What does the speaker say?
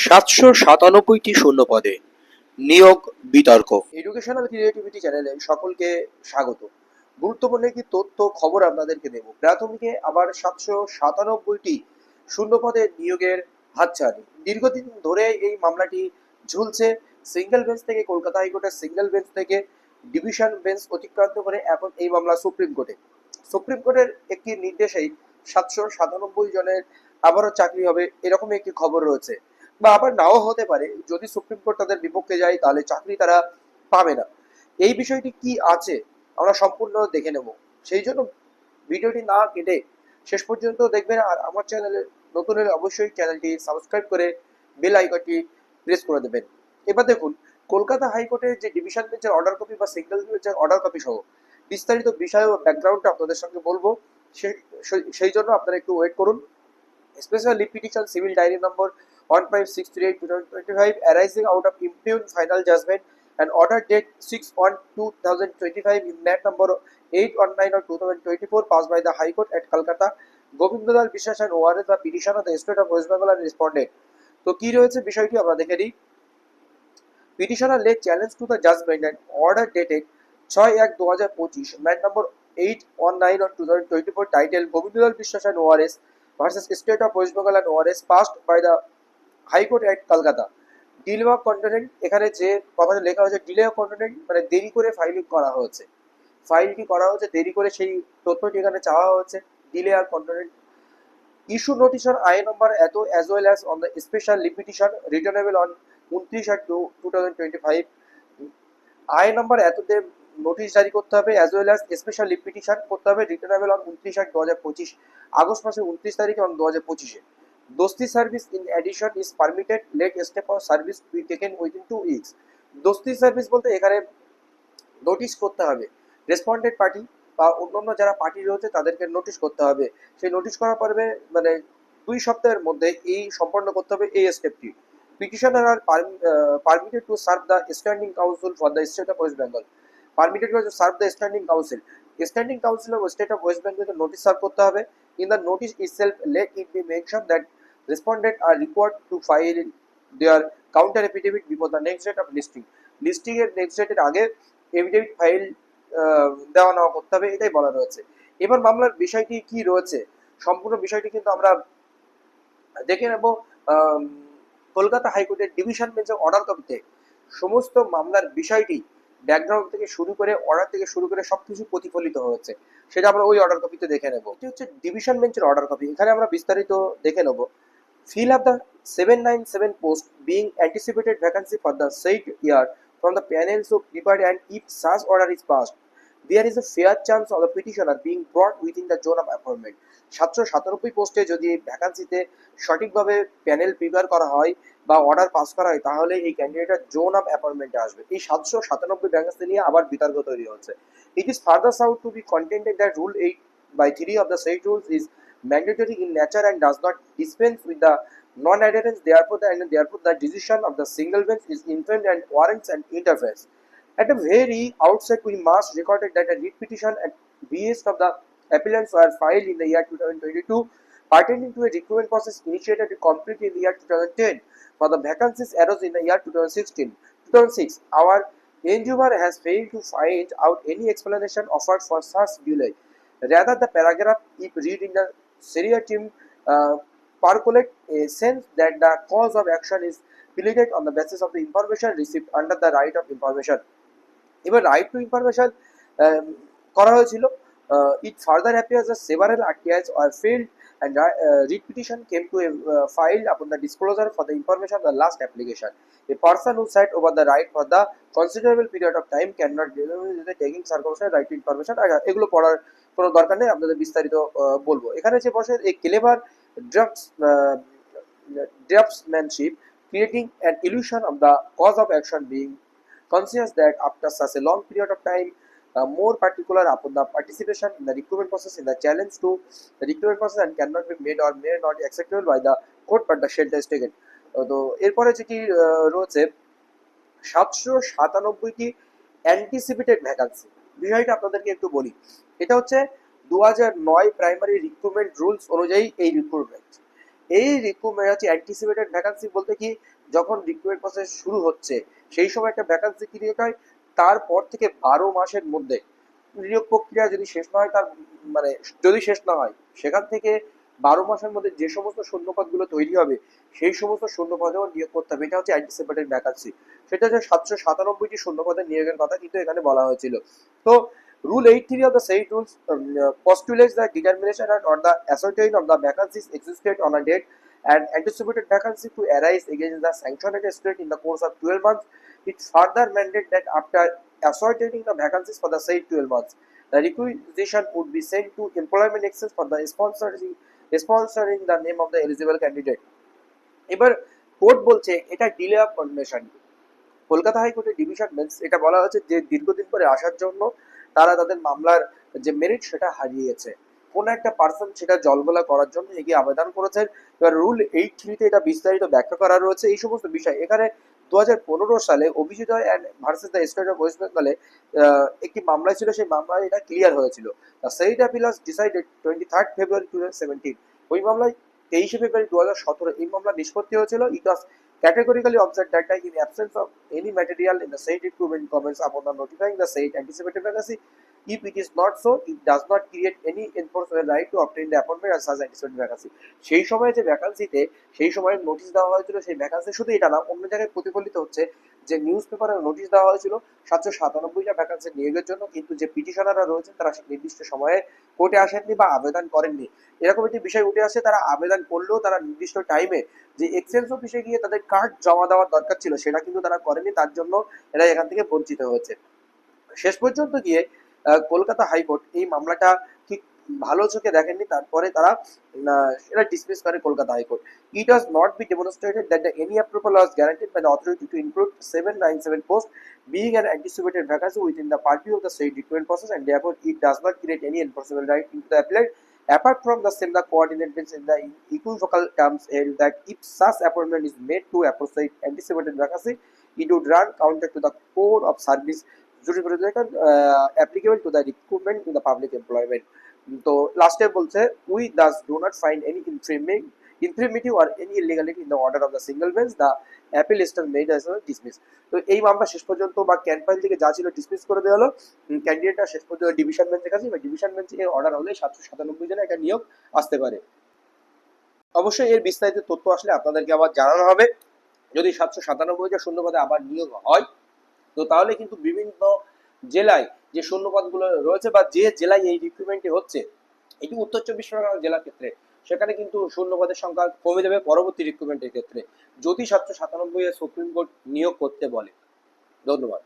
797টি শূন্যপদে নিয়োগ বিতর্ক। Educational creativity চ্যানেলে সকলকে স্বাগত। গুরুত্বপূর্ণ একটি তথ্য খবর আপনাদেরকে দেব। প্রাথমিকে আবার 797টি শূন্যপদে নিয়োগের হাতছানি। দীর্ঘদিন ধরে এই মামলাটি ঝুলছে সিঙ্গেল বেঞ্চ থেকে, কলকাতা হাইকোর্টের সিঙ্গেল বেঞ্চ থেকে ডিভিশন বেঞ্চ অতিক্রান্ত করে এখন এই মামলা সুপ্রিম কোর্টে। সুপ্রিম কোর্টের একটি নির্দেশেই 797 জনের আবারও চাকরি হবে, এরকম একটি খবর রয়েছে। বা আবার নাও হতে পারে, যদি সুপ্রিম কোর্ট তাদের বিপক্ষে যায় তাহলে চাকরি তারা পাবে না। এই বিষয়টি কি আছে আমরা সম্পূর্ণ দেখে নেব, সেই জন্য ভিডিওটি না কেটে শেষ পর্যন্ত দেখবেন। আর আমার চ্যানেলে নতুন হলে অবশ্যই চ্যানেলটি সাবস্ক্রাইব করে বেল আইকনটি প্রেস করে দেবেন। এবার দেখুন, কলকাতা হাইকোর্টের যে ডিভিশন বেঞ্চের অর্ডার কপি বা সিঙ্গেল বেঞ্চের অর্ডার কপি সহ বিস্তারিত বিষয় ও ব্যাকগ্রাউন্ডটা আপনাদের সঙ্গে বলবো, সেই জন্য আপনারা একটু ওয়েট করুন। Special Leave Petition Civil Diary number 15638/2025 arising out of impugned final judgment and order date 6/1/2025 in that number 819/2024 passed by the High Court at Calcutta. Govindalal Biswas and ORS the petition of the state of West Bengal and responded. তো কি রয়েছে বিষয়টি আমরা দেখে নিই। Petitioner laid challenge to the judgment and order dated 6/1/2025 mat number 819/2024 titled Govindalal Biswas and ORS versus State of West Bengal and ORS passed by the High Court at Calcutta. Delay of content, এখানে যে কথাটা লেখা হয়েছে delay of content মানে দেরি করে filing করা হয়েছে, ফাইলটি করা হচ্ছে দেরি করে, সেই তথ্যটি এখানে চাওয়া হচ্ছে। Delay are content issue notice on I number এত as well as on the special leave petition returnable on 29/2/2025। I number এততে নোটিশ জারি করতে হবে, as well as special leave petition করতে হবে, রিটার্নেবল অন 29/2025 আগস্ট মাসের 29 তারিখে এবং 2025-এ। দোস্তি service in addition is permitted, let step of service be taken within 2 weeks। দোস্তি সার্ভিস বলতে এখানে নোটিশ করতে হবে রেসপন্ডেন্ট পার্টি বা অন্যান্য যারা পার্টি রয়েছে তাদেরকে নোটিশ করতে হবে। সেই নোটিশ করা পড়বে মানে 2 সপ্তাহের মধ্যে এই সম্পন্ন করতে হবে এই স্টেপটি। Petitioner are permitted to serve the standing counsel for the state of West Bengal, permitted to serve the standing counsel, standing counsel of state of West Bengal K notice serve করতে হবে। In the notice itself let it be mentioned that respondent are required to file their counter affidavit before the next date of listing, listing এর next ডেটের আগে affidavit file দেওয়া নেওয়া করতে হবে, এটাই বলা রয়েছে। এবার মামলার বিষয়টি কি রয়েছে সম্পূর্ণ বিষয়টি কিন্তু আমরা দেখে নেব। কলকাতা হাইকোর্টের ডিভিশন বেঞ্চের অর্ডার কপিতে সমস্ত মামলার বিষয়টি ব্যাকগ্রাউন্ড থেকে শুরু করে অর্ডার থেকে শুরু করে সবকিছু প্রতিফলিত হয়েছে, সেটা আমরা ওই অর্ডার কপিতে দেখে নেব। এটি হচ্ছে ডিভিশন বেঞ্চের অর্ডার কপি, এখানে আমরা বিস্তারিত দেখে নেব। fill up the 797 post being anticipated vacancy for the said year from the panels of prepared, and if such order is passed there is a fair chance of the petitioner being brought within the zone of appointment। 797 পোস্টে যদি ভ্যাকান্সিতে সঠিকভাবে panel prepare করা হয় বা order pass করা হয় তাহলে এই ক্যান্ডিডেটরা জোন অফ অ্যাপয়েন্টমেন্টে আসবে। এই 797 ভ্যাকান্সি নিয়ে আবার বিতর্ক তৈরি হচ্ছে। It is further sought to be contended that rule 8/3 of the said rules is mandatory in nature and does not dispense with the non-adherence, therefore the decision of the single bench is infirm and warrants an interference. At the very outset, we must record that a writ petition at behest of the appellants were filed in the year 2022 pertaining to a recruitment process initiated and completed in the year 2010 for the vacancies arose in the year 2006. Our endeavor has failed to find out any explanation offered for such delay. Rather, the paragraph, if read in the seriatim, percolate a sense that the cause of action is pleaded on the basis of the information received under the right of information. এবার right to information করা হয়েছিল। It further appears that several RTIs are failed and writ petition came to a file upon the disclosure for the information of the last application. A person who sat over the right for the considerable period of time cannot the taking circumstance right to information। এগুলো পড়ার কোনো দরকার নেই, আপনাদের বিস্তারিত বলবো। এখানে যে বসে এই clever draftsmanship creating an illusion of the cause of action, being conscious that after such a long period of time more particular upon the participation in the recruitment process in the challenge to the recruitment process and cannot be made or may not be acceptable by the court but the shelter is taken। তো এরপরে যেটি রয়েছে 797টি anticipated vacancy, বিষয়টা আপনাদেরকে একটু বলি। এটা হচ্ছে 2009 প্রাইমারি রিক্রুটমেন্ট রুলস অনুযায়ী এই রিক্রুটমেন্ট। এই রিক্রুটমেন্ট হচ্ছে অ্যান্টিসিপেটেড ভ্যাকান্সি বলতে কি, যখন রিক্রুটমেন্ট প্রসেস শুরু হচ্ছে সেই সময় একটা ভ্যাকান্সি ক্রিয়েট হয়, তারপর থেকে 12 মাসের মধ্যে নিয়োগ প্রক্রিয়া যদি শেষ না হয়, তার মানে যদি শেষ না হয়, সেখান থেকে 12 মাসের মধ্যে যে সমস্ত শূন্যপদগুলো তৈরি হবে সেই সমস্ত শূন্যপদেও নিয়োগ করতে হবে। এটা হচ্ছে অ্যান্টিসিপেটেড ভ্যাকান্সি। সেটা হচ্ছে 797টি শূন্যপদের নিয়োগের কথা কিন্তু এখানে বলা হয়েছিল। তো Rule 83 of the said rules postulates the determination or the ascertain of the vacancies existed on a date and anticipated vacancy to arise against the sanctioned state in the course of 12 months. It further mandated that after ascertaining the vacancies for the said 12 months, the requisition would be sent to employment exchange for the sponsoring the name of the eligible candidate. এবার court বলছে এটা delay of condition. Kolkata হাইকোর্টের division bench এটা বলা হয়েছে যে দীর্ঘদিন পরে আসার জন্য তারা তাদের মামলার যে মেরিট সেটা হারিয়েছে। কোন একটা পার্সন সেটা জলগোলা করার জন্য এগিয়ে আবেদন করেছেন। এবার রুল 83-তে এটা বিস্তারিত ব্যাখ্যা করা রয়েছে এই সমস্ত বিষয়। এখানে 2015 সালে Abhijit and versus the state of West বেঙ্গলে একটি মামলা ছিল, সেই মামলায় এটা ক্লিয়ার হয়েছিল। The said appeal was decided 23 ফেব্রুয়ারি 2017। ওই মামলায় 23 ফেব্রুয়ারি 2017 এই মামলা নিষ্পত্তি হয়েছিল। ইট ওয়াজ categorically observed that in absence of any material in the said recruitment comments upon the notifying the said anticipated vacancy, if it is not so, it does not create any enforceable right to obtain the appointment as such anticipated vacancy. সেই সময় যে ভ্যাকান্সিতে সেই সময় notice দেওয়া হয়েছিল, সেই vacancy শুধু এটা না, অন্য জায়গায় প্রতিফলিত হচ্ছে যে নিউজ পেপারে নোটিশ দেওয়া হয়েছিল 797টা ভ্যাকান্সি নিয়োগের জন্য, কিন্তু যে পিটিশনাররা রয়েছে তারা নির্দিষ্ট সময়ে কোর্টে আসেননি বা আবেদন করেননি। এরকম একটি বিষয় উঠে আসে, তারা আবেদন করলেও তারা নির্দিষ্ট টাইমে যে এক্সচেঞ্জ অফিসে গিয়ে তাদের কার্ড জমা দেওয়ার দরকার ছিল সেটা কিন্তু তারা করেনি, তার জন্য এরা এখান থেকে বঞ্চিত হয়েছে। শেষ পর্যন্ত গিয়ে কলকাতা হাইকোর্ট এই মামলাটা ঠিক ভালো চোখে দেখেননি, তারপরে তারা এটা ডিসমিস করে Kolkata high court. It was not be demonstrated that any approval was guaranteed by the authority to include 797 post being an anticipated vacancy within the purview of the said recruitment process, and therefore it does not create any enforceable right into the applicant. Apart from the same, the coordinates in the equivocal terms held that if such appointment is made to a anticipated vacancy, it would run counter to the code of service jurisprudence applicable to the recruitment in the public employment. তো লাস্টে বলছে, we Das do not find any infirmity or any illegality in the order of the single bench. The appeal is still made as a dismiss. তো এই মামলা শেষ পর্যন্ত বা can't থেকে যা ছিল ডিসমিস করে দেওয়া হলো। ক্যান্ডিডেটটা শেষ পর্যন্ত ডিভিশন বেঞ্চের কাছে, বা ডিভিশন বেঞ্চে এর অর্ডার হলে 797 জনে একটা নিয়োগ আসতে পারে। অবশ্যই এর বিস্তারিত তথ্য আসলে আপনাদেরকে আবার জানানো হবে। যদি 797টা শূন্যপদে আবার নিয়োগ হয়, তো তাহলে কিন্তু বিভিন্ন জেলায় যে শূন্যপদগুলো রয়েছে বা যে জেলায় এই রিক্রুটমেন্টটি হচ্ছে, এটি উত্তর 24 পরগনা জেলার ক্ষেত্রে, সেখানে কিন্তু শূন্যপদের সংখ্যা কমে যাবে পরবর্তী রিক্রুটমেন্টের ক্ষেত্রে, যদি 797 এ সুপ্রিম কোর্ট নিয়োগ করতে বলে। ধন্যবাদ।